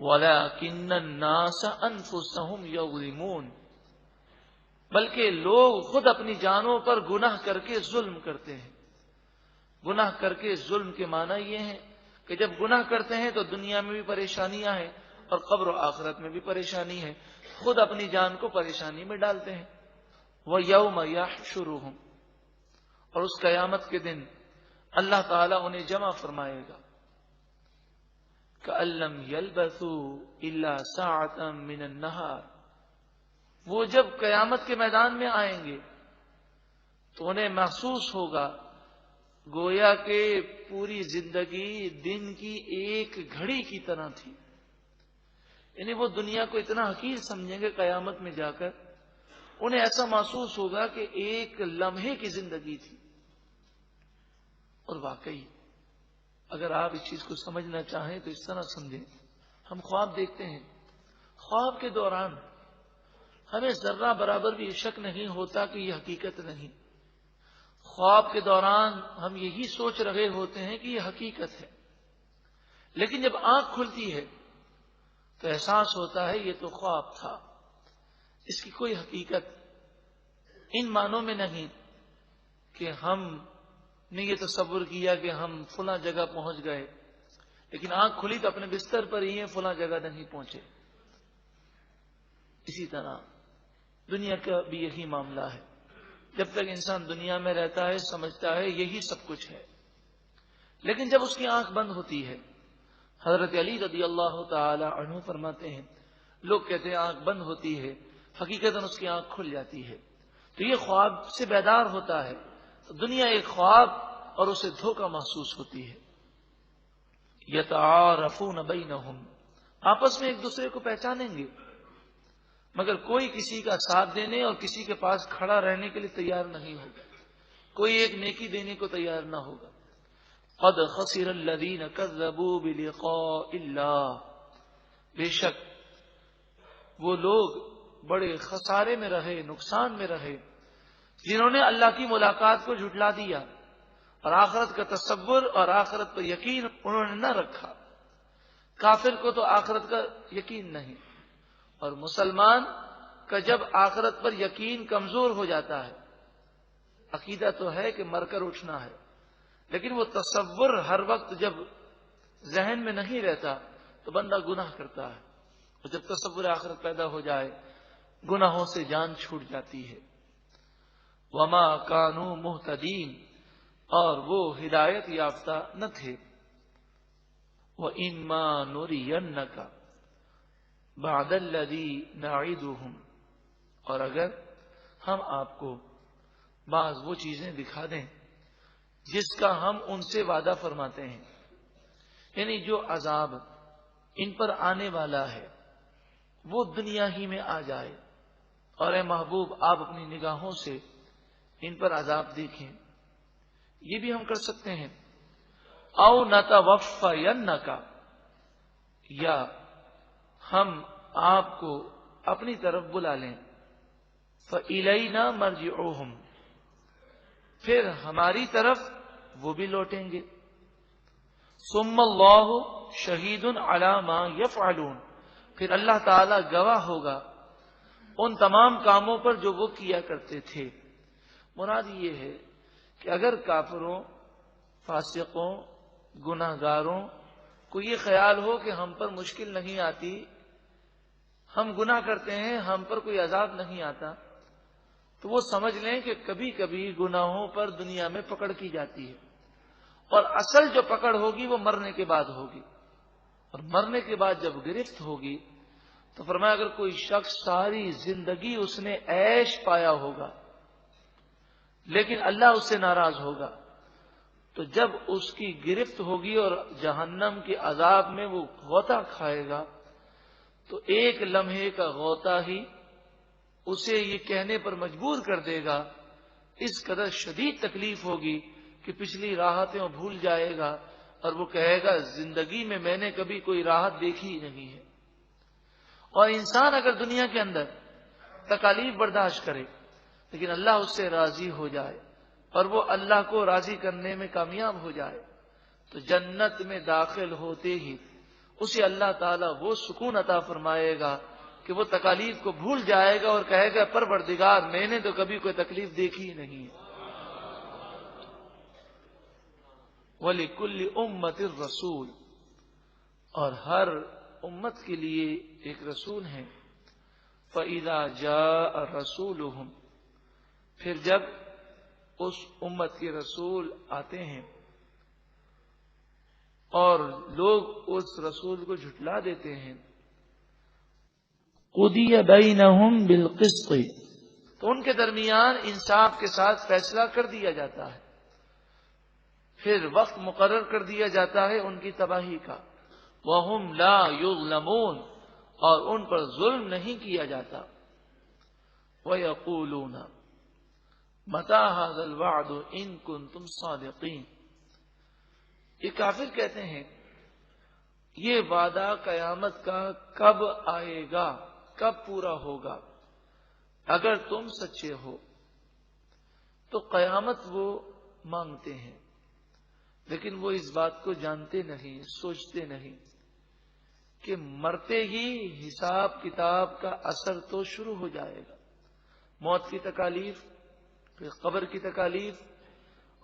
وَلَكِنَّ النَّاسَ أَنفُسَهُمْ يَظْلِمُونَ، بلکہ لوگ خود اپنی جانوں پر گناہ کر کے ظلم کرتے ہیں۔ گناہ کر کے ظلم کے معنی یہ ہے کہ جب گناہ کرتے ہیں تو دنیا میں بھی پریشانیاں ہیں اور قبر و آخرت میں بھی پریشانی ہے، خود اپنی جان کو پریشانی میں ڈالتے ہیں۔ وَيَوْمَ يَحْشُرُهُمْ، اور اس قیامت کے دن اللہ تعالیٰ انہیں جمع فرمائے گا۔ كَأَن لَّمْ يَلْبَثُوا إِلَّا سَاعَةً مِّنَ النَّهَارِ، وہ جب قیامت کے میدان میں آئیں گے تو انہیں محسوس ہوگا گویا کہ پوری زندگی دن کی ایک گھڑی کی طرح تھی۔ یعنی وہ دنیا کو اتنا حقیر سمجھیں گے قیامت میں جا کر، انہیں ایسا محسوس ہوگا کہ ایک لمحے کی زندگی تھی۔ اور واقعی اگر آپ اس چیز کو سمجھنا چاہیں تو اس طرح سمجھیں، ہم خواب دیکھتے ہیں، خواب کے دوران ہمیں ذرہ برابر بھی شک نہیں ہوتا کہ یہ حقیقت نہیں۔ خواب کے دوران ہم یہی سوچ رہے ہوتے ہیں کہ یہ حقیقت ہے، لیکن جب آنکھ کھلتی ہے تو احساس ہوتا ہے یہ تو خواب تھا، اس کی کوئی حقیقت ان معنوں میں نہیں کہ ہم نے یہ تصور کیا کہ ہم فلاں جگہ پہنچ گئے، لیکن آنکھ کھلی تو اپنے بستر پر ہی ہیں، فلاں جگہ نہیں پہنچے۔ اسی طرح دنیا کا بھی یہی معاملہ ہے، جب تک انسان دنیا میں رہتا ہے سمجھتا ہے یہی سب کچھ ہے، لیکن جب اس کی آنکھ بند ہوتی ہے، حضرت علی رضی اللہ تعالی عنہ فرماتے ہیں لوگ کہتے ہیں آنکھ بند ہوتی ہے، حقیقتاً اس کی آنکھ کھل جاتی ہے، تو یہ خواب سے بیدار ہوتا ہے، تو دنیا ایک خواب اور اسے دھوکہ محسوس ہوتی ہے۔ یتعارفون بینہم، آپس میں ایک دوسرے کو پہچانیں گے، مگر کوئی کسی کا ساتھ دینے اور کسی کے پاس کھڑا رہنے کے لیے تیار نہیں ہوگا، کوئی ایک نیکی دینے کو تیار نہ ہوگا۔ قد خسر الذین کذبوا بلقاء اللہ، بے شک وہ لوگ بڑے خسارے میں رہے، نقصان میں رہے، جنہوں نے اللہ کی ملاقات کو جھٹلا دیا اور آخرت کا تصور اور آخرت پر یقین انہوں نے نہ رکھا۔ کافر کو تو آخرت کا یقین نہیں، اور مسلمان کا جب آخرت پر یقین کمزور ہو جاتا ہے، عقیدہ تو ہے کہ مر کر اٹھنا ہے، لیکن وہ تصور ہر وقت جب ذہن میں نہیں رہتا تو بندہ گناہ کرتا ہے، اور جب تصور آخرت پیدا ہو جائے گناہوں سے جان چھوٹ جاتی ہے۔ وما کانوا مہتدین، اور وہ ہدایت یافتہ نہ تھے۔ وَإِمَّا نُرِيَنَّكَ بَعْدَ الَّذِي نَعِدُهُمْ، اور اگر ہم آپ کو بعض وہ چیزیں دکھا دیں جس کا ہم ان سے وعدہ فرماتے ہیں، یعنی جو عذاب ان پر آنے والا ہے وہ دنیا ہی میں آ جائے، اور اے محبوب آپ اپنی نگاہوں سے ان پر عذاب دیکھیں، یہ بھی ہم کر سکتے ہیں۔ او نتوفینک، یا ہم آپ کو اپنی طرف بلا لیں، فإلینا مرجعوہم، پھر ہماری طرف وہ بھی لوٹیں گے۔ ثم اللہ شہید علی ما یفعلون، پھر اللہ تعالی گواہ ہوگا ان تمام کاموں پر جو وہ کیا کرتے تھے۔ مراد یہ ہے کہ اگر کافروں، فاسقوں، گناہ گاروں کو یہ خیال ہو کہ ہم پر مشکل نہیں آتی، ہم گناہ کرتے ہیں ہم پر کوئی عذاب نہیں آتا، تو وہ سمجھ لیں کہ کبھی کبھی گناہوں پر دنیا میں پکڑ کی جاتی ہے، اور اصل جو پکڑ ہوگی وہ مرنے کے بعد ہوگی، اور مرنے کے بعد جب گرفت ہوگی تو فرمایا اگر کوئی شخص ساری زندگی اس نے عیش پایا ہوگا لیکن اللہ اس سے ناراض ہوگا، تو جب اس کی گرفت ہوگی اور جہنم کے عذاب میں وہ غوطہ کھائے گا تو ایک لمحے کا غوطہ ہی اسے یہ کہنے پر مجبور کر دے گا، اس قدر شدید تکلیف ہوگی کہ پچھلی راحتیں وہ بھول جائے گا، اور وہ کہے گا زندگی میں نے کبھی کوئی راحت دیکھی ہی نہیں ہے۔ اور انسان اگر دنیا کے اندر تکالیف برداشت کرے لیکن اللہ اس سے راضی ہو جائے اور وہ اللہ کو راضی کرنے میں کامیاب ہو جائے، تو جنت میں داخل ہوتے ہی اسے اللہ تعالیٰ وہ سکون عطا فرمائے گا کہ وہ تکالیف کو بھول جائے گا اور کہے گا پروردگار میں نے تو کبھی کوئی تکلیف دیکھی ہی نہیں. وَلِكُلِّ أُمَّةٍ الرَّسُولُ، اور ہر امت کے لیے ایک رسول ہے. فَإِذَا جَاءَ رَسُولُهُمْ، پھر جب اس امت کے رسول آتے ہیں اور لوگ اس رسول کو جھٹلا دیتے ہیں، قُضِيَ بَيْنَهُمْ بِالْقِسْطِ، تو ان کے درمیان انصاف کے ساتھ فیصلہ کر دیا جاتا ہے. پھر وقت مقرر کر دیا جاتا ہے ان کی تباہی کا. وَهُمْ لَا يُظْلَمُونَ، اور ان پر ظلم نہیں کیا جاتا. وَيَقُولُونَ مَتَىٰ هَٰذَا الْوَعْدُ إِن كُنتُمْ صَادِقِينَ، یہ کافر کہتے ہیں یہ وعدہ قیامت کا کب آئے گا، کب پورا ہوگا، اگر تم سچے ہو. تو قیامت وہ مانگتے ہیں لیکن وہ اس بات کو جانتے نہیں، سوچتے نہیں کہ مرتے ہی حساب کتاب کا اثر تو شروع ہو جائے گا. موت کی تکالیف، پھر قبر کی تکالیف،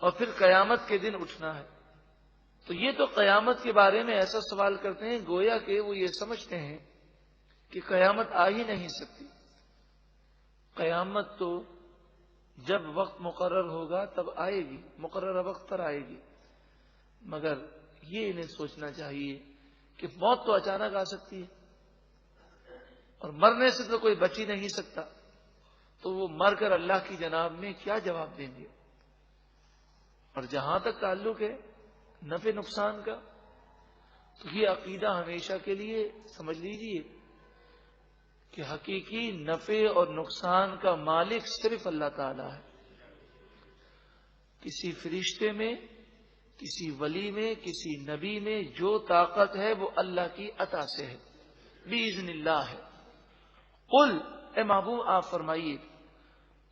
اور پھر قیامت کے دن اٹھنا ہے. تو یہ تو قیامت کے بارے میں ایسا سوال کرتے ہیں گویا کہ وہ یہ سمجھتے ہیں کہ قیامت آ ہی نہیں سکتی. قیامت تو جب وقت مقرر ہوگا تب آئے گی، مقررہ وقت پر آئے گی. مگر یہ انہیں سوچنا چاہیے کہ موت تو اچانک آ سکتی ہے اور مرنے سے تو کوئی بچ ہی نہیں سکتا. تو وہ مر کر اللہ کی جناب میں کیا جواب دیں گے؟ اور جہاں تک تعلق ہے نفع نقصان کا، تو یہ عقیدہ ہمیشہ کے لیے سمجھ لیجیے کہ حقیقی نفع اور نقصان کا مالک صرف اللہ تعالی ہے. کسی فرشتے میں، کسی ولی میں، کسی نبی میں جو طاقت ہے وہ اللہ کی عطا سے ہے، بِإِذْنِ اللہ ہے. قل، اے محبوب آپ فرمائیے،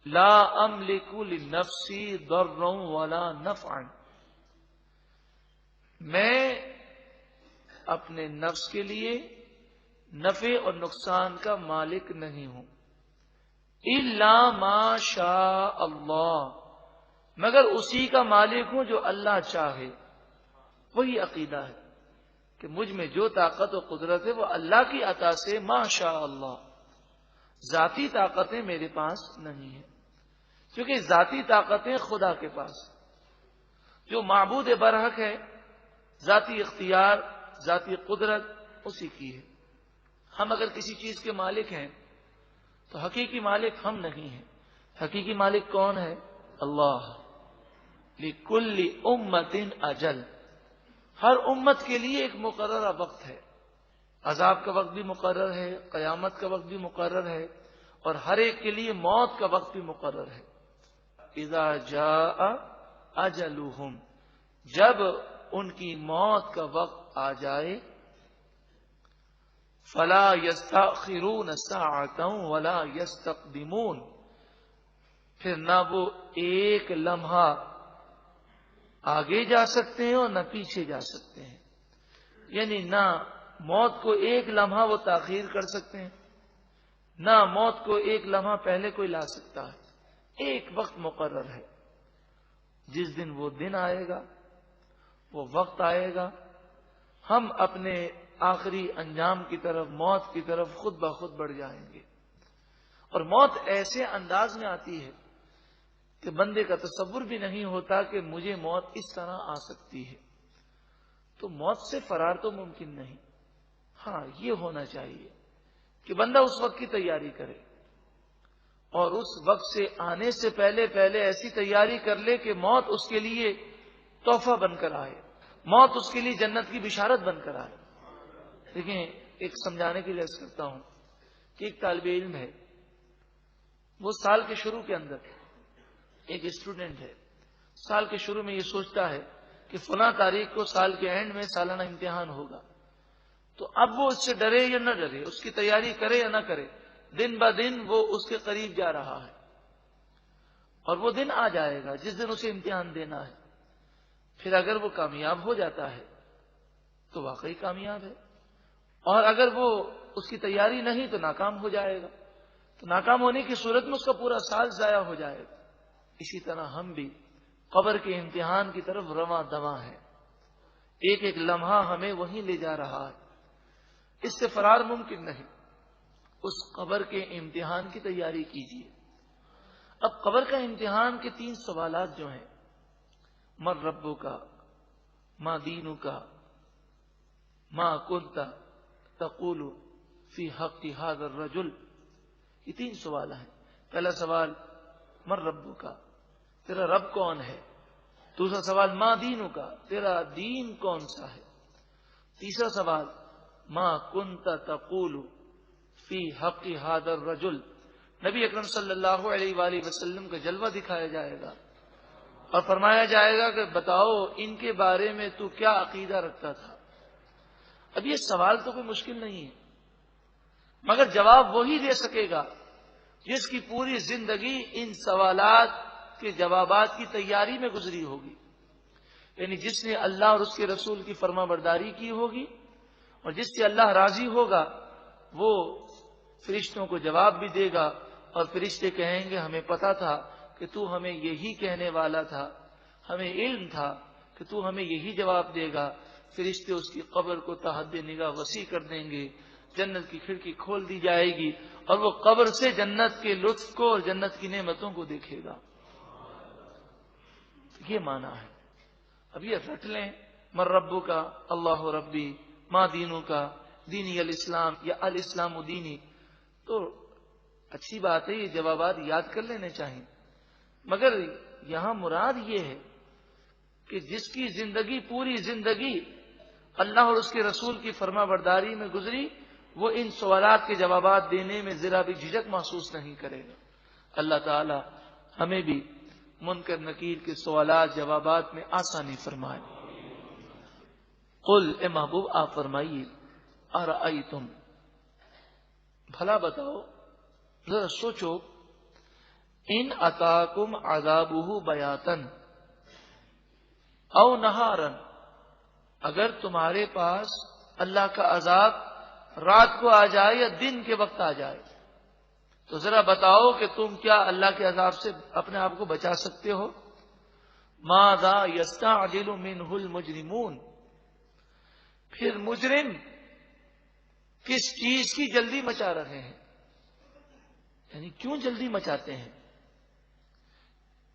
لا املک لنفسی ضرا ولا نفعا، میں اپنے نفس کے لیے نفع اور نقصان کا مالک نہیں ہوں. الا ما شاء اللہ، مگر اسی کا مالک ہوں جو اللہ چاہے. وہی عقیدہ ہے کہ مجھ میں جو طاقت و قدرت ہے وہ اللہ کی عطا سے، ما شاء اللہ. ذاتی طاقتیں میرے پاس نہیں ہیں، کیونکہ ذاتی طاقتیں خدا کے پاس. جو معبود برحق ہے، ذاتی اختیار، ذاتی قدرت اسی کی ہے. ہم اگر کسی چیز کے مالک ہیں تو حقیقی مالک ہم نہیں ہیں. حقیقی مالک کون ہے؟ اللہ. لِكُلِّ أُمَّةٍ اجل، ہر امت کے لیے ایک مقررہ وقت ہے. عذاب کا وقت بھی مقرر ہے، قیامت کا وقت بھی مقرر ہے، اور ہر ایک کے لیے موت کا وقت بھی مقرر ہے. اذا جاء اجلهم، جب ان کی موت کا وقت آ جائے، فلا يستأخرون ساعة ولا يستقدمون، پھر نہ وہ ایک لمحہ آگے جا سکتے ہیں اور نہ پیچھے جا سکتے ہیں. یعنی نہ موت کو ایک لمحہ وہ تاخیر کر سکتے ہیں، نہ موت کو ایک لمحہ پہلے کوئی لا سکتا ہے. ایک وقت مقرر ہے. جس دن وہ دن آئے گا، وہ وقت آئے گا، ہم اپنے آخری انجام کی طرف، موت کی طرف خود بخود بڑھ جائیں گے. اور موت ایسے انداز میں آتی ہے کہ بندے کا تصور بھی نہیں ہوتا کہ مجھے موت اس طرح آ سکتی ہے. تو موت سے فرار تو ممکن نہیں. ہاں، یہ ہونا چاہیے کہ بندہ اس وقت کی تیاری کرے اور اس وقت سے آنے سے پہلے ایسی تیاری کر لے کہ موت اس کے لیے تحفہ بن کر آئے، موت اس کے لیے جنت کی بشارت بن کر آئے. دیکھیں، ایک سمجھانے کے لیے عرض کرتا ہوں کہ ایک طالب علم ہے، وہ سال کے شروع کے اندر ایک اسٹوڈنٹ ہے، سال کے شروع میں یہ سوچتا ہے کہ فلاں تاریخ کو سال کے اینڈ میں سالانہ امتحان ہوگا. تو اب وہ اس سے ڈرے یا نہ ڈرے، اس کی تیاری کرے یا نہ کرے، دن بہ دن وہ اس کے قریب جا رہا ہے. اور وہ دن آ جائے گا جس دن اسے امتحان دینا ہے. پھر اگر وہ کامیاب ہو جاتا ہے تو واقعی کامیاب ہے، اور اگر وہ اس کی تیاری نہیں تو ناکام ہو جائے گا، تو ناکام ہونے کی صورت میں اس کا پورا سال ضائع ہو جائے گا۔ اسی طرح ہم بھی قبر کے امتحان کی طرف رواں دواں ہیں، ایک ایک لمحہ ہمیں وہیں لے جا رہا ہے، اس سے فرار ممکن نہیں۔ اس قبر کے امتحان کی تیاری کیجیے۔ اب قبر کا امتحان کے 3 سوالات جو ہیں، من ربک، ما دینک، ما کنت تقول فی حق ھذا الرجل، یہ 3 سوال ہیں۔ پہلا سوال من ربک، تیرا رب کون ہے؟ دوسرا سوال ما دینک، تیرا دین کون سا ہے؟ تیسرا سوال ما کنت تقول فی حق ھذا الرجل، نبی اکرم صلی اللہ علیہ وآلہ وسلم کا جلوہ دکھایا جائے گا اور فرمایا جائے گا کہ بتاؤ ان کے بارے میں تو کیا عقیدہ رکھتا تھا۔ اب یہ سوال تو کوئی مشکل نہیں ہے، مگر جواب وہی دے سکے گا جس کی پوری زندگی ان سوالات کے جوابات کی تیاری میں گزری ہوگی، یعنی جس نے اللہ اور اس کے رسول کی فرما برداری کی ہوگی، اور جس سے اللہ راضی ہوگا وہ فرشتوں کو جواب بھی دے گا، اور فرشتے کہیں گے ہمیں پتا تھا کہ تو ہمیں یہی کہنے والا تھا، ہمیں علم تھا کہ تو ہمیں یہی جواب دے گا۔ فرشتے اس کی قبر کو تحد نگاہ وسیع کر دیں گے، جنت کی کھڑکی کھول دی جائے گی اور وہ قبر سے جنت کے لطف کو اور جنت کی نعمتوں کو دیکھے گا۔ یہ معنی ہے۔ اب یہ رٹ لیں، من ربک، اللہ ربی، ما دینک، دینی الاسلام یا الاسلام دینی، تو اچھی بات ہے، یہ جوابات یاد کر لینے چاہیے، مگر یہاں مراد یہ ہے کہ جس کی زندگی پوری زندگی اللہ اور اس کے رسول کی فرما برداری میں گزری، وہ ان سوالات کے جوابات دینے میں ذرا بھی جھجک محسوس نہیں کرے گا۔ اللہ تعالی ہمیں بھی منکر نکیر کے سوالات جوابات میں آسانی فرمائے۔ قل، اے محبوب آپ فرمائیے، ارأیتم، بھلا بتاؤ، ذرا سوچو، ان اتاکم عذابہ بیاتن او نہارن، اگر تمہارے پاس اللہ کا عذاب رات کو آ جائے یا دن کے وقت آ جائے، تو ذرا بتاؤ کہ تم کیا اللہ کے عذاب سے اپنے آپ کو بچا سکتے ہو؟ ماذا یستعجل منہ المجرمون، پھر مجرم کس چیز کی جلدی مچا رہے ہیں، یعنی کیوں جلدی مچاتے ہیں؟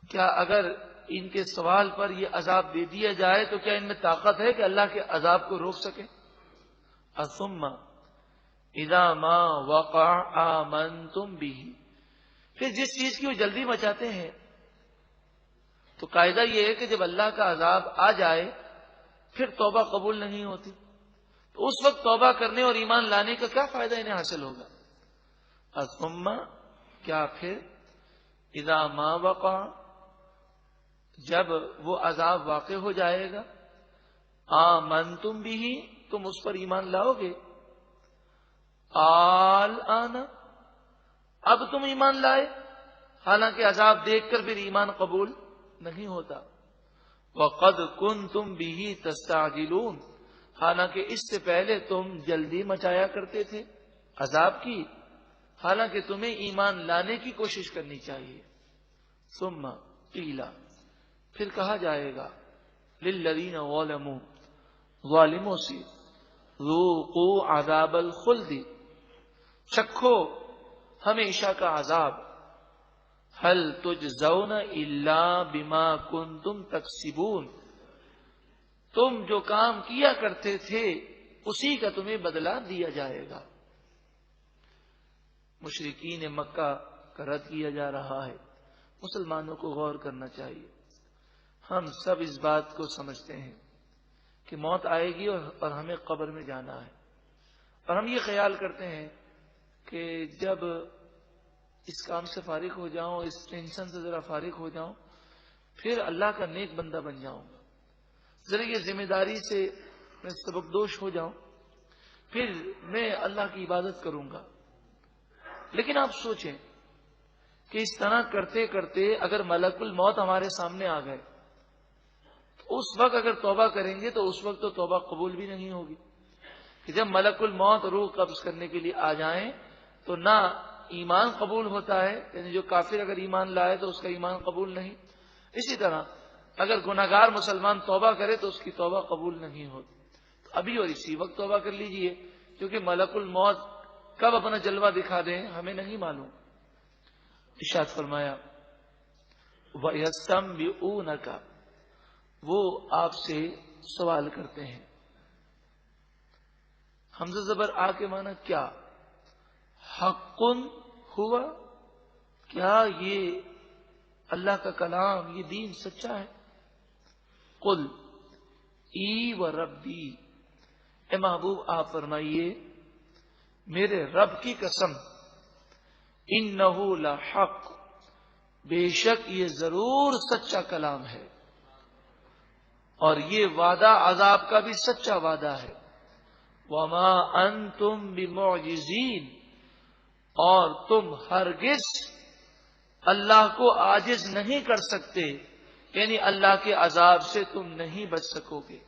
کیا اگر ان کے سوال پر یہ عذاب دے دیا جائے تو کیا ان میں طاقت ہے کہ اللہ کے عذاب کو روک سکیں؟ ثم اذا ما وقع آمنتم به، پھر جس چیز کی وہ جلدی مچاتے ہیں، تو قاعدہ یہ ہے کہ جب اللہ کا عذاب آ جائے پھر توبہ قبول نہیں ہوتی، تو اس وقت توبہ کرنے اور ایمان لانے کا کیا فائدہ انہیں حاصل ہوگا؟ ثم، کیا پھر، اذا ما وقع، جب وہ عذاب واقع ہو جائے گا، آمنتم بھی، تم اس پر ایمان لاؤ گے، الآن، اب تم ایمان لائے، حالانکہ عذاب دیکھ کر پھر ایمان قبول نہیں ہوتا۔ وقد کنتم به تستعجلون، حالانکہ اس سے پہلے تم جلدی مچایا کرتے تھے عذاب کی، حالانکہ تمہیں ایمان لانے کی کوشش کرنی چاہیے۔ ثم قیل، پھر کہا جائے گا، للذین ظلموا، ظالموں سے، ذوقوا عذاب الخلد، چکھو ہمیشہ کا عذاب، هل تجزون الا بما کنتم تکسبون، تم جو کام کیا کرتے تھے اسی کا تمہیں بدلہ دیا جائے گا۔ مشرکین مکہ کا رد کیا جا رہا ہے، مسلمانوں کو غور کرنا چاہیے۔ ہم سب اس بات کو سمجھتے ہیں کہ موت آئے گی اور ہمیں قبر میں جانا ہے، اور ہم یہ خیال کرتے ہیں کہ جب اس کام سے فارغ ہو جاؤں، اس ٹینشن سے ذرا فارغ ہو جاؤں، پھر اللہ کا نیک بندہ بن جاؤں گا، ذرا یہ ذمہ داری سے میں سبکدوش ہو جاؤں، پھر میں اللہ کی عبادت کروں گا۔ لیکن آپ سوچیں کہ اس طرح کرتے کرتے اگر ملک الموت ہمارے سامنے آ گئے، تو اس وقت اگر توبہ کریں گے تو اس وقت تو توبہ قبول بھی نہیں ہوگی، کہ جب ملک الموت روح قبض کرنے کے لیے آ جائیں تو نہ ایمان قبول ہوتا ہے، یعنی جو کافر اگر ایمان لائے تو اس کا ایمان قبول نہیں. اسی طرح اگر گناہگار مسلمان توبہ کرے تو اس کی توبہ قبول نہیں ہوتی. تو ابھی اور اسی وقت توبہ کر لیجئے، کیونکہ ملک الموت کب اپنا جلوہ دکھا دیں ہمیں نہیں معلوم. ارشاد فرمایا وَيَسْتَنبِئُونَكَ، وہ آپ سے سوال کرتے ہیں. حمزہ زبر آ کے معنی کیا؟ حق ہوا، کیا یہ اللہ کا کلام، یہ دین سچا ہے؟ قل ای و ربی، اے محبوب آپ فرمائیے میرے رب کی قسم، انہ لحق، بے شک یہ ضرور سچا کلام ہے، اور یہ وعدہ عذاب کا بھی سچا وعدہ ہے. وما انتم بمعجزین، اور تم ہرگز اللہ کو عاجز نہیں کر سکتے، یعنی اللہ کے عذاب سے تم نہیں بچ سکو گے.